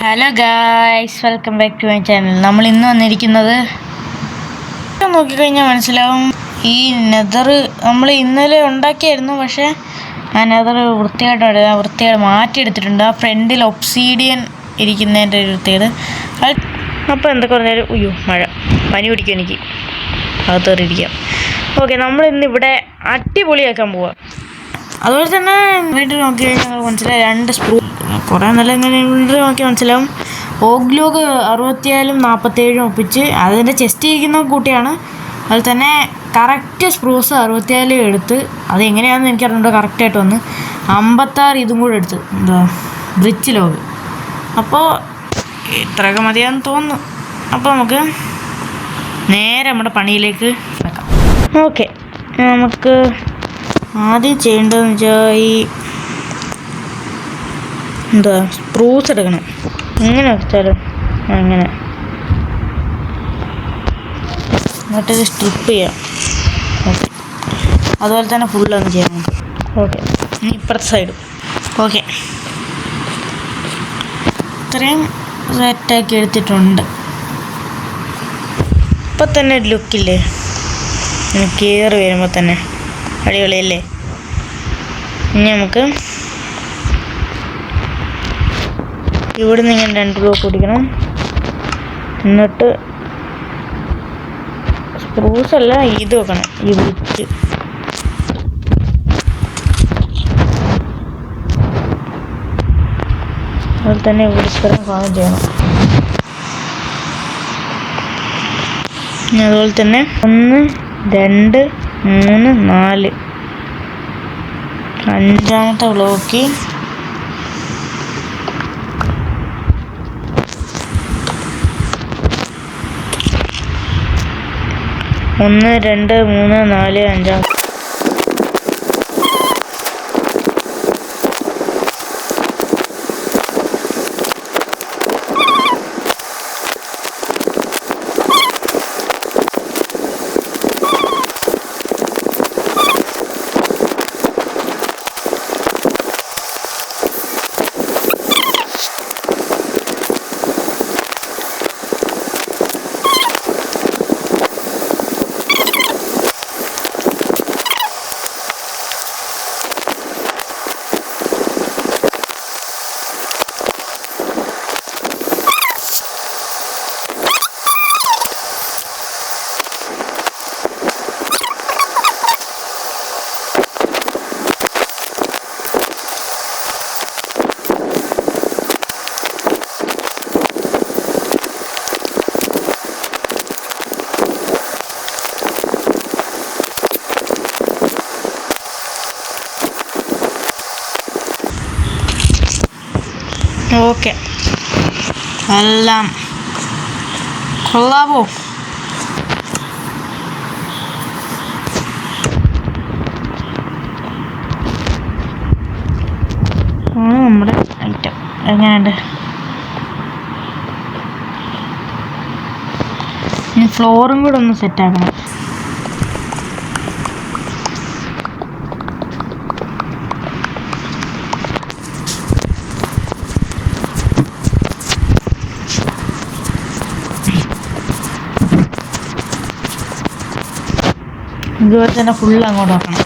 Hello guys, welcome back to my channel. നമ്മൾ ഇന്ന് വന്നിരിക്കുന്നത് നോക്കിക്കഴിഞ്ഞാൽ മനസ്സിലാവും, ഈ നെതർ നമ്മൾ ഇന്നലെ ഉണ്ടാക്കിയായിരുന്നു. പക്ഷേ ആ നെതർ വൃത്തിയായിട്ട് മാറ്റിയെടുത്തിട്ടുണ്ട്. ആ ഫ്രണ്ടിൽ ഒബ്സീഡിയൻ ഇരിക്കുന്നതിൻ്റെ ഒരു വൃത്തികേട്. അപ്പോൾ എന്തൊക്കെ പറഞ്ഞാലും മഴ പനി പിടിക്കും എനിക്ക്, അകത്ത് കയറിയിരിക്കാം. ഓക്കെ, നമ്മൾ ഇന്നിവിടെ അടിപൊളിയാക്കാൻ പോവാം. അതുപോലെ തന്നെ വീട്ടിൽ നോക്കി കഴിഞ്ഞാൽ മനസ്സിലായി, 2 സ്ക്രൂ കുറേ നല്ല ഇങ്ങനെ നോക്കി മനസ്സിലാവും. ഓഗ്ലോഗ് 67 47 ഒപ്പിച്ച് അതിൻ്റെ ചെസ്റ്റ് ഇരിക്കുന്ന കൂട്ടിയാണ്. അതുപോലെ തന്നെ കറക്റ്റ് സ്പ്രൂസ് 64 എടുത്ത്, അത് എങ്ങനെയാണെന്ന് എനിക്കറിഞ്ഞൂടെ, കറക്റ്റായിട്ട് വന്ന് 56 ഇതും കൂടെ എടുത്ത്, എന്താ ബ്രിച്ച് ലോഗ്. അപ്പോൾ ഇത്രയൊക്കെ മതിയാന്ന് തോന്നുന്നു. അപ്പോൾ നമുക്ക് നേരെ നമ്മുടെ പണിയിലേക്ക് വെക്കാം. ഓക്കെ, നമുക്ക് ആദ്യം ചെയ്യേണ്ടതെന്ന് വെച്ചാൽ ഈ സ്പ്രൂസ് എടുക്കണം. എങ്ങനെ വെച്ചാലും അങ്ങനെ എന്നിട്ട് സ്ട്രിപ്പ് ചെയ്യാം. ഓക്കെ, അതുപോലെ തന്നെ ഫുള്ളൊന്ന് ചെയ്യണം. ഓക്കെ, ഇനി ഇപ്പുറത്തെ സൈഡും. ഓക്കെ, ഇത്രയും സെറ്റാക്കി എടുത്തിട്ടുണ്ട്. ഇപ്പം തന്നെ ഒരു ലുക്കില്ലേ, കയറി വരുമ്പോൾ തന്നെ അടിപൊളിയല്ലേ. ഇനി നമുക്ക് ഇവിടുന്ന് ഇങ്ങനെ 2 ബ്ലോക്ക് പിടിക്കണം. എന്നിട്ട് സ്ക്രൂസ് അല്ല, ഇത് വെക്കണം, ഈ ബ്രിച്ച്. അതുപോലെ തന്നെ ഇവിടെ ഇത്രയും ഭാഗം ചെയ്യണം. അതുപോലെ തന്നെ 1 2 3 4 5ാമത്തെ ബ്ലോക്ക് 1 2 3 4 5. ഓക്കെ, എല്ലാം കൊള്ളാമോ? നമ്മുടെ ഐറ്റം എങ്ങനെയുണ്ട്? ഇനി ഫ്ലോറും കൂടെ ഒന്ന് സെറ്റാക്കണം. ഇതുപോലെ തന്നെ ഫുള്ള് അങ്ങോട്ട് വെക്കണം.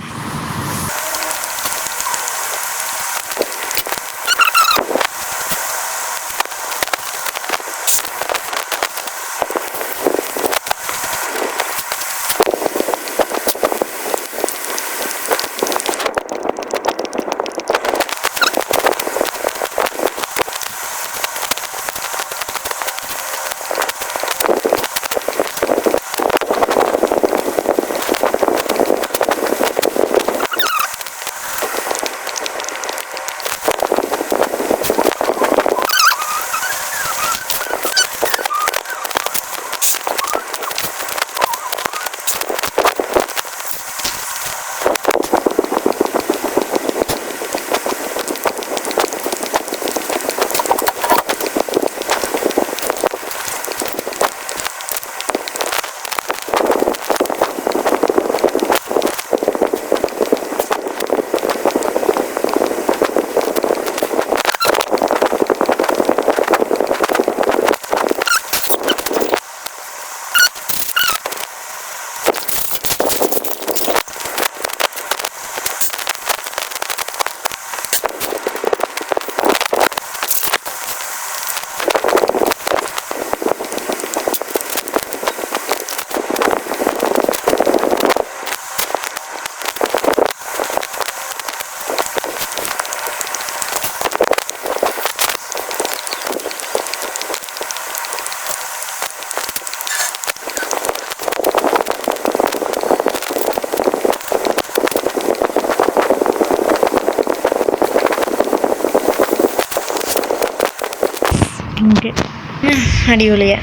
അടിപൊളിയാ.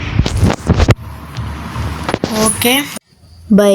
Okay bye.